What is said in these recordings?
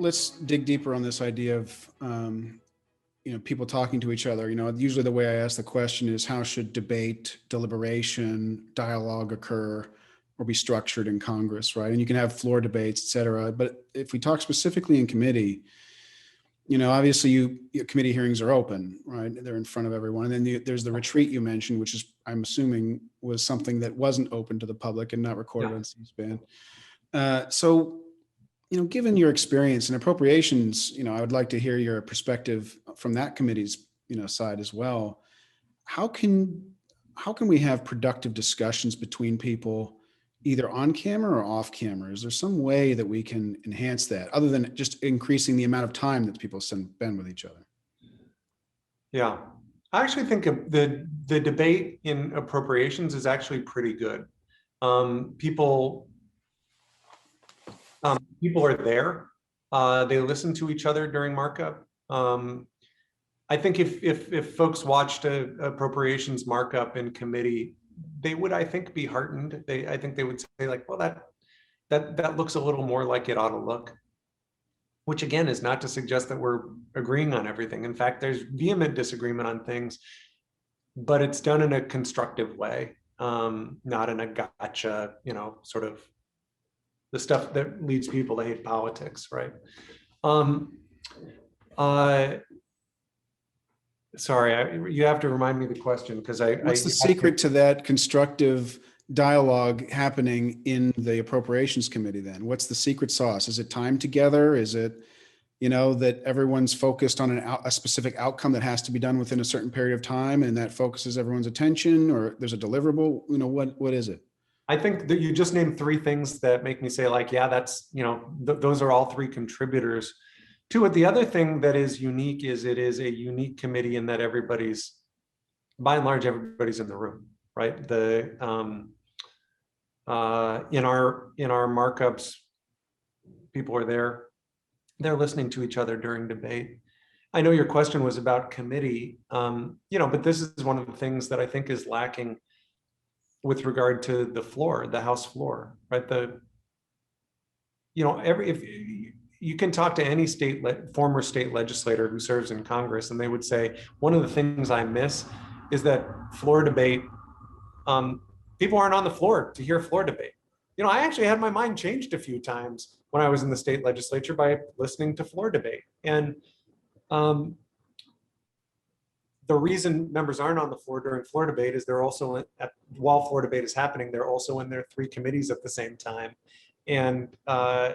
let's dig deeper on this idea of, people talking to each other. Usually the way I ask the question is, how should debate, deliberation, dialogue occur or be structured in Congress, right? And you can have floor debates, et cetera. But if we talk specifically in committee, obviously your committee hearings are open, right? They're in front of everyone. And then there's the retreat you mentioned, which is, I'm assuming, was something that wasn't open to the public and not recorded on C-SPAN. So, given your experience in appropriations, I would like to hear your perspective from that committee's, side as well. How can we have productive discussions between people, either on camera or off camera? Is there some way that we can enhance that other than just increasing the amount of time that people spend with each other? Yeah, I actually think the debate in appropriations is actually pretty good. People are there. They listen to each other during markup. I think if folks watched a appropriations markup in committee, they would, I think, be heartened. I think they would say, like, well, that looks a little more like it ought to look. Which again is not to suggest that we're agreeing on everything. In fact, there's vehement disagreement on things, but it's done in a constructive way, not in a gotcha, sort of the stuff that leads people to hate politics, right? Sorry, you have to remind me the question, because What's the secret to that constructive dialogue happening in the appropriations committee then? What's the secret sauce? Is it time together? Is it, that everyone's focused on a specific outcome that has to be done within a certain period of time and that focuses everyone's attention, or there's a deliverable? What is it? I think that you just named three things that make me say, like, yeah, that's, those are all three contributors to it. The other thing that is unique is it is a unique committee in that by and large, everybody's in the room, right? In our markups, people are there. They're listening to each other during debate. I know your question was about committee, but this is one of the things that I think is lacking with regard to the floor, the House floor, right? If you can talk to any former state legislator who serves in Congress, and they would say, one of the things I miss is that floor debate. People aren't on the floor to hear floor debate. I actually had my mind changed a few times when I was in the state legislature by listening to floor debate. And the reason members aren't on the floor during floor debate is they're also, while floor debate is happening, they're also in their three committees at the same time. And, and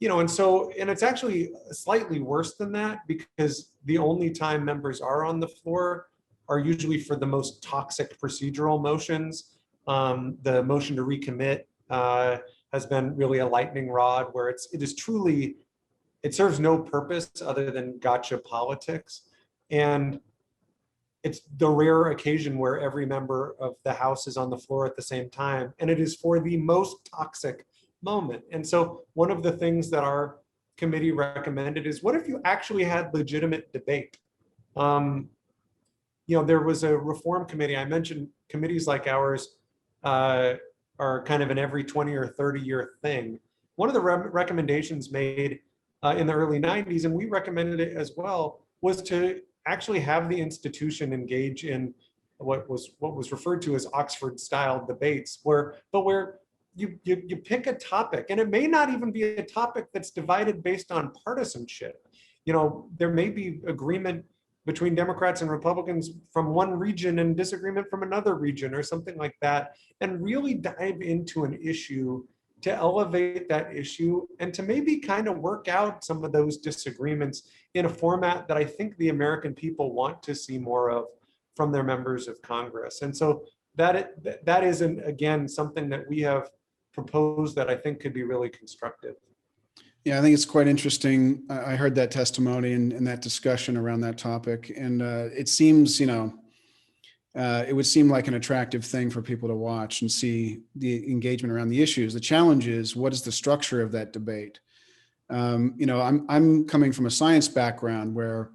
it's actually slightly worse than that, because the only time members are on the floor are usually for the most toxic procedural motions. The motion to recommit has been really a lightning rod, where it serves no purpose other than gotcha politics. And it's the rare occasion where every member of the House is on the floor at the same time, and it is for the most toxic moment. And so one of the things that our committee recommended is, what if you actually had legitimate debate? There was a reform committee. I mentioned committees like ours are kind of an every 20 or 30 year thing. One of the recommendations made in the early 90s, and we recommended it as well, was to actually have the institution engage in what was referred to as Oxford style debates, where you pick a topic, and it may not even be a topic that's divided based on partisanship. There may be agreement between Democrats and Republicans from one region and disagreement from another region or something like that, and really dive into an issue to elevate that issue and to maybe kind of work out some of those disagreements in a format that I think the American people want to see more of from their members of Congress. And so that is, again, something that we have proposed that I think could be really constructive. Yeah, I think it's quite interesting. I heard that testimony and that discussion around that topic. And it seems, it would seem like an attractive thing for people to watch and see the engagement around the issues. The challenge is, what is the structure of that debate? I'm coming from a science background where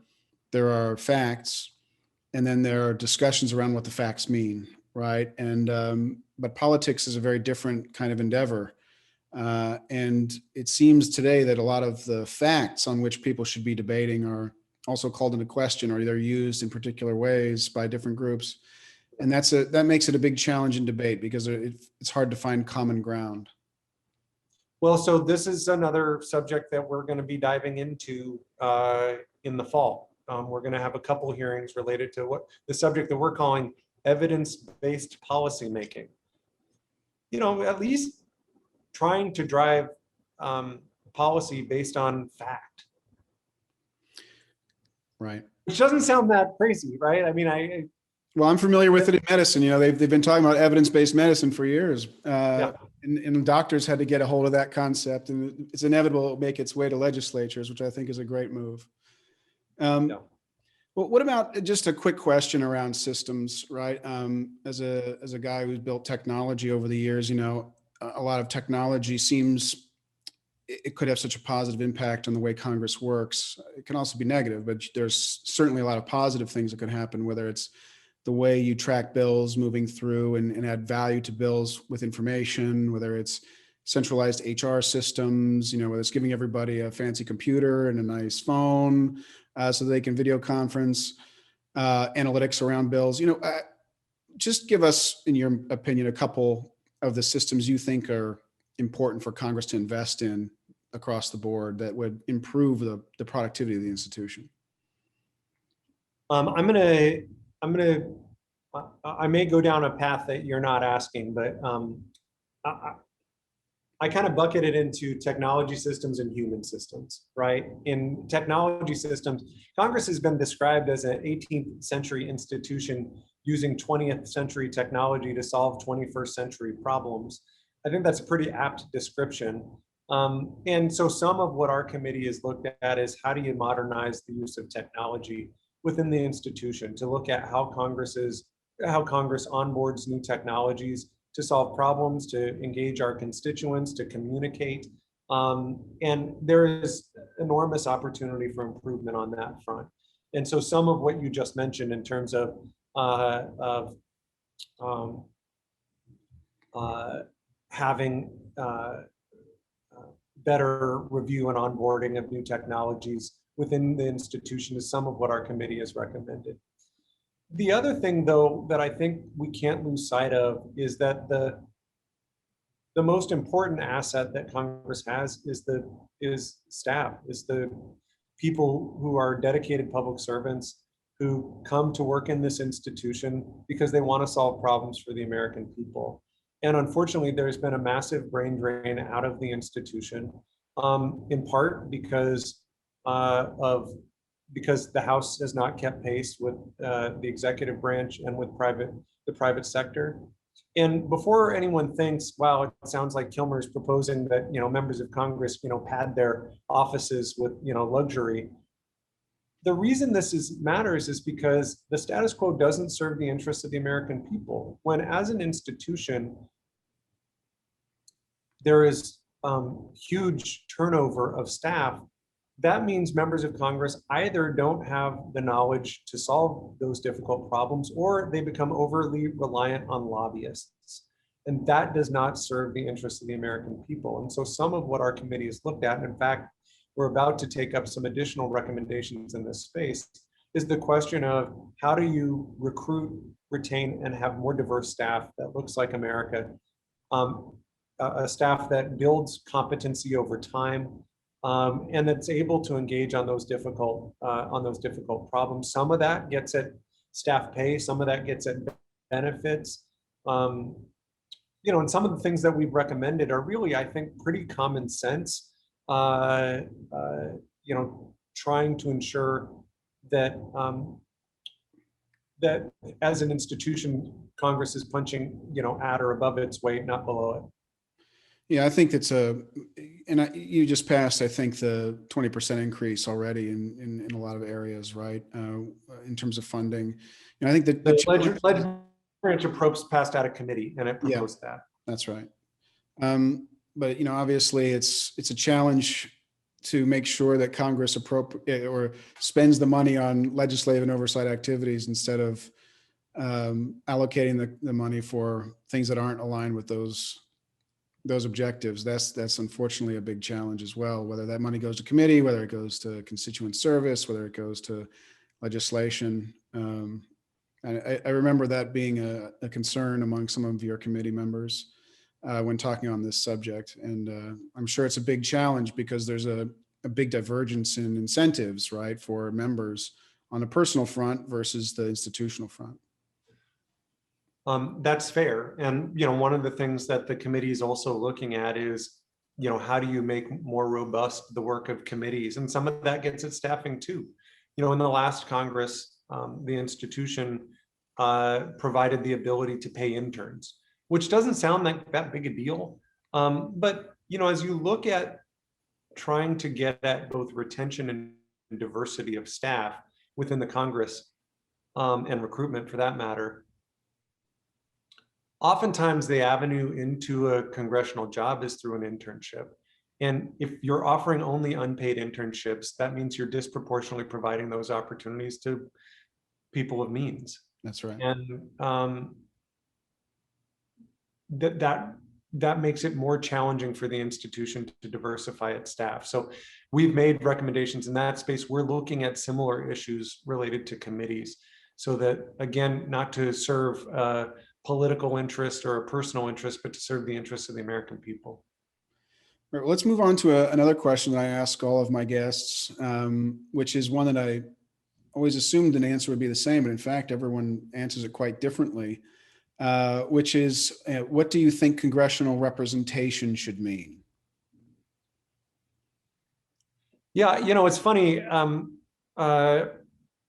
there are facts and then there are discussions around what the facts mean, right? And but politics is a very different kind of endeavor. And it seems today that a lot of the facts on which people should be debating are also called into question, or they're used in particular ways by different groups. And that makes it a big challenge in debate, because it's hard to find common ground. Well, so this is another subject that we're going to be diving into in the fall. We're going to have a couple hearings related to what the subject that we're calling evidence-based policymaking. At least trying to drive policy based on fact. Right. Which doesn't sound that crazy, right? I mean, well, I'm familiar with it in medicine. They've been talking about evidence-based medicine for years. Yeah. And doctors had to get a hold of that concept, and it's inevitable it'll make its way to legislatures, which I think is a great move. Yeah. Well, what about just a quick question around systems, right? As a guy who's built technology over the years, a lot of technology seems it could have such a positive impact on the way Congress works. It can also be negative, but there's certainly a lot of positive things that could happen, whether it's the way you track bills moving through and add value to bills with information, whether it's centralized HR systems, whether it's giving everybody a fancy computer and a nice phone so they can video conference, analytics around bills. Just give us, in your opinion, a couple of the systems you think are important for Congress to invest in across the board that would improve the productivity of the institution. I may go down a path that you're not asking, but I kind of bucket it into technology systems and human systems, right? In technology systems, Congress has been described as an 18th century institution using 20th century technology to solve 21st century problems. I think that's a pretty apt description. And so some of what our committee has looked at is how do you modernize the use of technology within the institution, to look at how Congress onboards new technologies to solve problems, to engage our constituents, to communicate. And there is enormous opportunity for improvement on that front. And so some of what you just mentioned in terms of having better review and onboarding of new technologies within the institution is some of what our committee has recommended. The other thing, though, that I think we can't lose sight of is that the most important asset that Congress has is staff, is the people who are dedicated public servants who come to work in this institution because they want to solve problems for the American people. And unfortunately, there's been a massive brain drain out of the institution, in part because the House has not kept pace with the executive branch and with the private sector. And before anyone thinks, wow, it sounds like Kilmer's proposing that members of Congress pad their offices with luxury. The reason this matters is because the status quo doesn't serve the interests of the American people. When, as an institution, there is huge turnover of staff, that means members of Congress either don't have the knowledge to solve those difficult problems, or they become overly reliant on lobbyists. And that does not serve the interests of the American people. And so some of what our committee has looked at, and in fact, we're about to take up some additional recommendations in this space, is the question of how do you recruit, retain, and have more diverse staff that looks like America, a staff that builds competency over time, and that's able to engage on those difficult problems. Some of that gets at staff pay, some of that gets at benefits. And some of the things that we've recommended are really, I think, pretty common sense. Trying to ensure that that as an institution, Congress is punching, at or above its weight, not below it. Yeah, I think you just passed, I think, the 20% increase already in a lot of areas, right? In terms of funding. I think that the legislature passed out of committee and it proposed that. That's right. But obviously it's a challenge to make sure that Congress spends the money on legislative and oversight activities instead of allocating the money for things that aren't aligned with those those objectives. That's unfortunately a big challenge as well, whether that money goes to committee, whether it goes to constituent service, whether it goes to legislation. And I remember that being a concern among some of your committee members when talking on this subject. And I'm sure it's a big challenge because there's a big divergence in incentives, right, for members on a personal front versus the institutional front. That's fair. And, one of the things that the committee is also looking at is, how do you make more robust the work of committees? And some of that gets at staffing too. In the last Congress, the institution provided the ability to pay interns, which doesn't sound like that big a deal. But, as you look at trying to get at both retention and diversity of staff within the Congress, and recruitment for that matter, oftentimes the avenue into a congressional job is through an internship. And if you're offering only unpaid internships, that means you're disproportionately providing those opportunities to people of means. That's right. And that makes it more challenging for the institution to diversify its staff. So we've made recommendations in that space. We're looking at similar issues related to committees, so that, again, not to serve political interest or a personal interest, but to serve the interests of the American people. All right, let's move on to another question that I ask all of my guests, which is one that I always assumed an answer would be the same, but in fact, everyone answers it quite differently, which is, what do you think congressional representation should mean? Yeah, it's funny.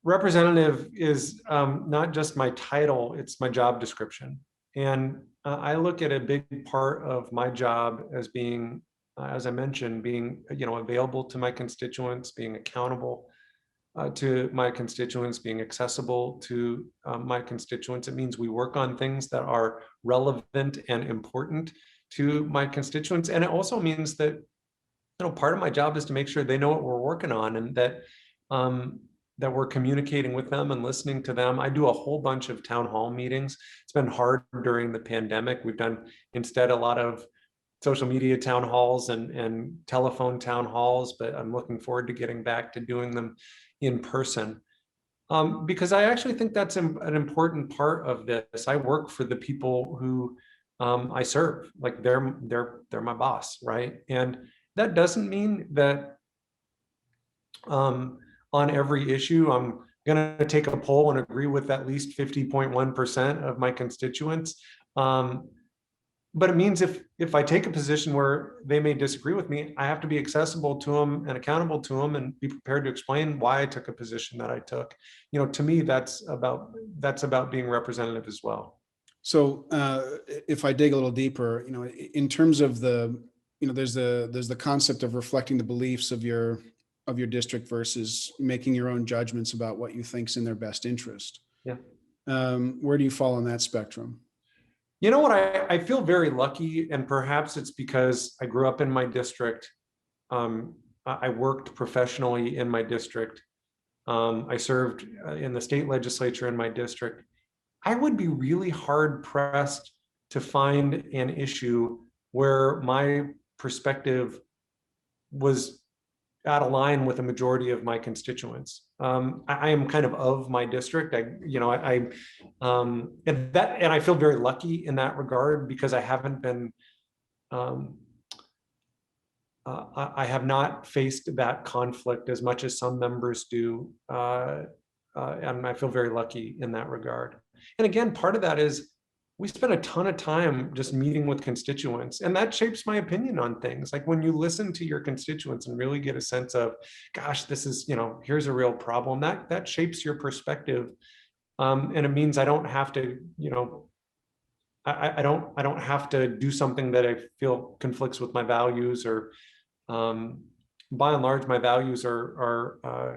Representative is not just my title, it's my job description. And I look at a big part of my job as being, as I mentioned, being, available to my constituents, being accountable to my constituents, being accessible to my constituents. It means we work on things that are relevant and important to my constituents. And it also means that, part of my job is to make sure they know what we're working on, and that that we're communicating with them and listening to them. I do a whole bunch of town hall meetings. It's been hard during the pandemic. We've done instead a lot of social media town halls and telephone town halls, but I'm looking forward to getting back to doing them in person. Because I actually think that's an important part of this. I work for the people who I serve. Like they're my boss, right? And that doesn't mean that on every issue, I'm going to take a poll and agree with at least 50.1% of my constituents. But it means if I take a position where they may disagree with me, I have to be accessible to them and accountable to them, and be prepared to explain why I took a position that I took. To me, that's about being representative as well. So if I dig a little deeper, in terms of there's the concept of reflecting the beliefs of your district versus making your own judgments about what you think's in their best interest. Yeah. Where do you fall on that spectrum? You know what? I feel very lucky, and perhaps it's because I grew up in my district. I worked professionally in my district. I served in the state legislature in my district. I would be really hard pressed to find an issue where my perspective was out of line with a majority of my constituents. I am kind of my district. And I feel very lucky in that regard, because I haven't been, I have not faced that conflict as much as some members do. And I feel very lucky in that regard. And again, part of that is we spend a ton of time just meeting with constituents, and that shapes my opinion on things. Like when you listen to your constituents and really get a sense of, gosh, this is, here's a real problem, that shapes your perspective. And it means I don't have to, I don't have to do something that I feel conflicts with my values, or by and large, my values are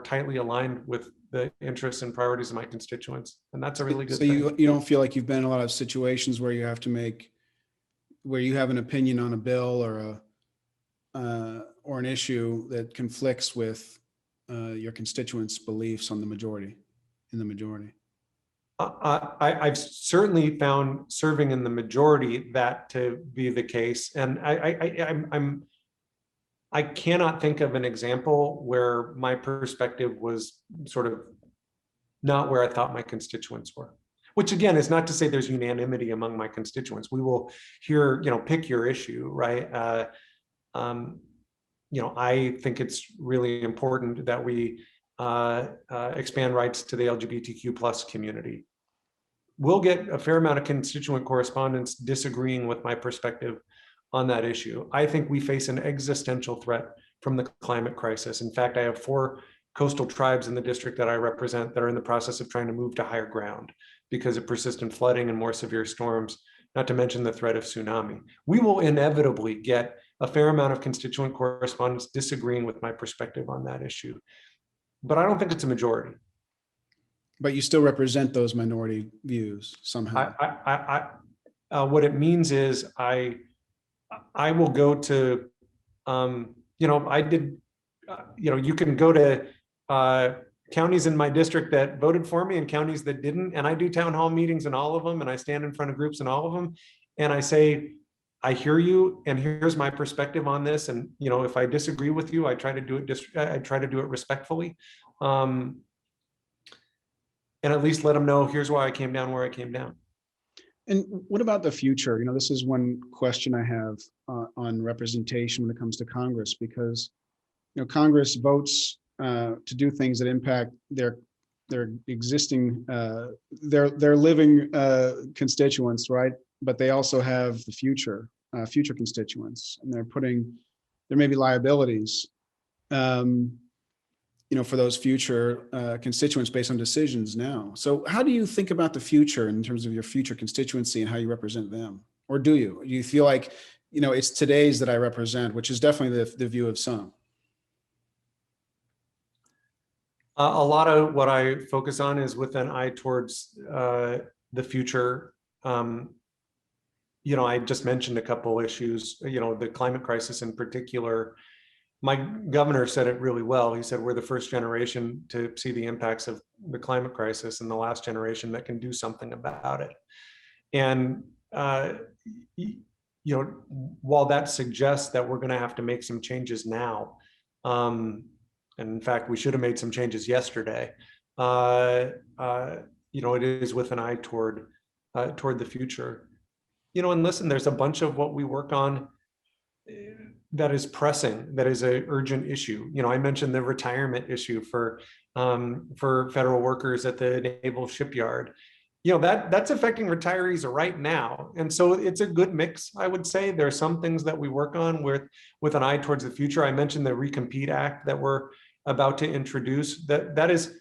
tightly aligned with the interests and priorities of my constituents. And that's a really good thing. So you don't feel like you've been in a lot of situations where you have to where you have an opinion on a bill or an issue that conflicts with your constituents' beliefs in the majority? I've certainly found serving in the majority that to be the case, and I cannot think of an example where my perspective was sort of not where I thought my constituents were. Which again is not to say there's unanimity among my constituents. We will hear, pick your issue, right? I think it's really important that we expand rights to the LGBTQ plus community. We'll get a fair amount of constituent correspondence disagreeing with my perspective on that issue. I think we face an existential threat from the climate crisis. In fact, I have 4 coastal tribes in the district that I represent that are in the process of trying to move to higher ground because of persistent flooding and more severe storms, not to mention the threat of tsunami. We will inevitably get a fair amount of constituent correspondence disagreeing with my perspective on that issue. But I don't think it's a majority. But you still represent those minority views somehow. What it means is I will go to, I did, you can go to counties in my district that voted for me and counties that didn't. And I do town hall meetings in all of them. And I stand in front of groups in all of them. And I say, I hear you, and here's my perspective on this. And, if I disagree with you, I try to do it respectfully. And at least let them know, here's why I came down where I came down. And what about the future? This is one question I have on representation when it comes to Congress, because Congress votes to do things that impact their existing, their living constituents, right? But they also have the future constituents, and there may be liabilities, for those future constituents based on decisions now. So how do you think about the future in terms of your future constituency and how you represent them? Or do you feel like, it's today's that I represent, which is definitely the view of some? A lot of what I focus on is with an eye towards the future. I just mentioned a couple issues, the climate crisis in particular. My governor said it really well. He said, we're the first generation to see the impacts of the climate crisis and the last generation that can do something about it. And, while that suggests that we're going to have to make some changes now, and in fact, we should have made some changes yesterday, it is with an eye toward the future. And listen, there's a bunch of what we work on that is pressing, that is an urgent issue. I mentioned the retirement issue for federal workers at the Naval Shipyard. That's affecting retirees right now. And so it's a good mix, I would say. There are some things that we work on with an eye towards the future. I mentioned the Recompete Act that we're about to introduce. That is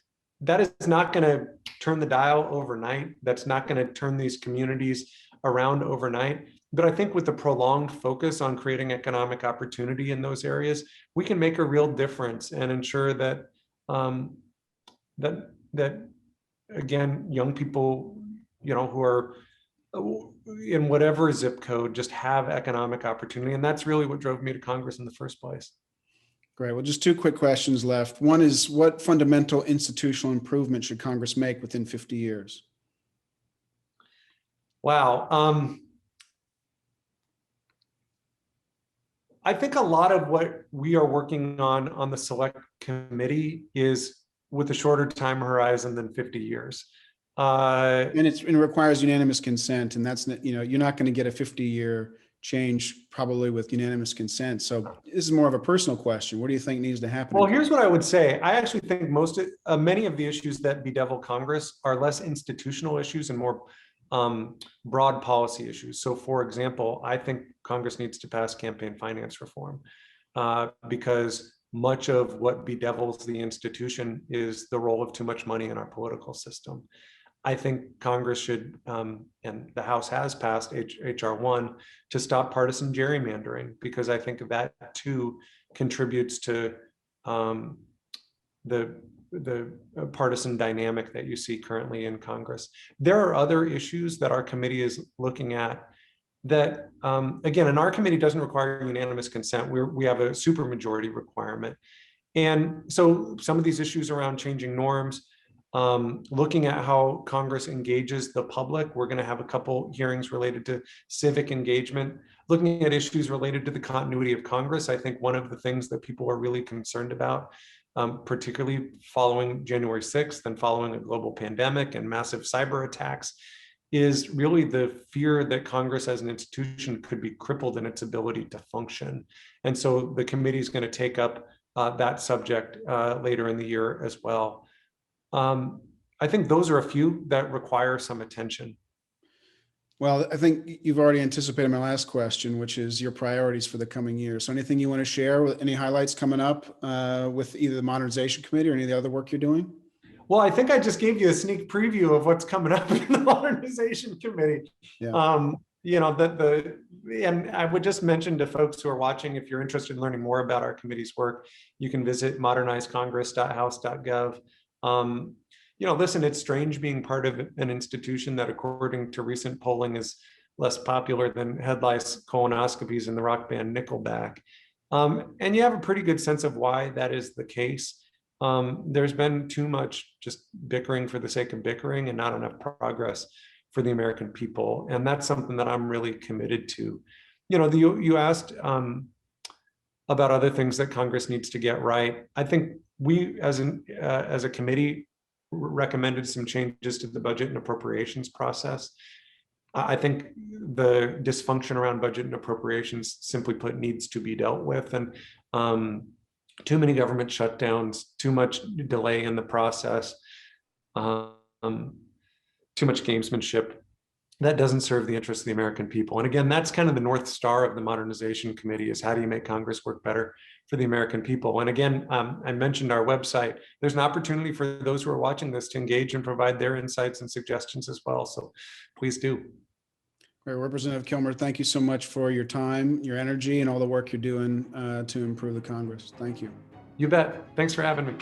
not going to turn the dial overnight. That's not going to turn these communities around overnight. But I think with the prolonged focus on creating economic opportunity in those areas, we can make a real difference and ensure that that again, young people, who are in whatever zip code, just have economic opportunity. And that's really what drove me to Congress in the first place. Great. Well, just 2 quick questions left. One is, what fundamental institutional improvement should Congress make within 50 years? Wow. I think a lot of what we are working on the select committee is with a shorter time horizon than 50 years. And it requires unanimous consent, and that's, you're not going to get a 50-year change probably with unanimous consent. So this is more of a personal question. What do you think needs to happen? Well, here's what I would say. I actually think many of the issues that bedevil Congress are less institutional issues and more broad policy issues. So for example, I think Congress needs to pass campaign finance reform because much of what bedevils the institution is the role of too much money in our political system. I think Congress should, and the House has passed H.R. 1 to stop partisan gerrymandering, because I think that too contributes to the partisan dynamic that you see currently in Congress. There are other issues that our committee is looking at that, again, and our committee doesn't require unanimous consent. We have a supermajority requirement. And so some of these issues around changing norms, looking at how Congress engages the public. We're going to have a couple hearings related to civic engagement, looking at issues related to the continuity of Congress. I think one of the things that people are really concerned about, particularly following January 6th and following a global pandemic and massive cyber attacks, is really the fear that Congress as an institution could be crippled in its ability to function. And so the committee is going to take up that subject later in the year as well. I think those are a few that require some attention. Well, I think you've already anticipated my last question, which is your priorities for the coming year. So anything you want to share with any highlights coming up with either the Modernization Committee or any of the other work you're doing? Well, I think I just gave you a sneak preview of what's coming up in the Modernization Committee. Yeah. You know, and I would just mention to folks who are watching, if you're interested in learning more about our committee's work, you can visit modernizecongress.house.gov. You know, listen, it's strange being part of an institution that, according to recent polling, is less popular than head lice, colonoscopies, and the rock band Nickelback. And you have a pretty good sense of why that is the case. There's been too much just bickering for the sake of bickering and not enough progress for the American people. And that's something that I'm really committed to. You know, you asked about other things that Congress needs to get right. I think we, as a committee, recommended some changes to the budget and appropriations process. I think the dysfunction around budget and appropriations, simply put, needs to be dealt with. And too many government shutdowns, too much delay in the process, too much gamesmanship. That doesn't serve the interests of the American people. And again, that's kind of the North Star of the Modernization Committee, is how do you make Congress work better for the American people? And again, I mentioned our website. There's an opportunity for those who are watching this to engage and provide their insights and suggestions as well. So please do. Right, Representative Kilmer, thank you so much for your time, your energy, and all the work you're doing to improve the Congress. Thank you. You bet. Thanks for having me.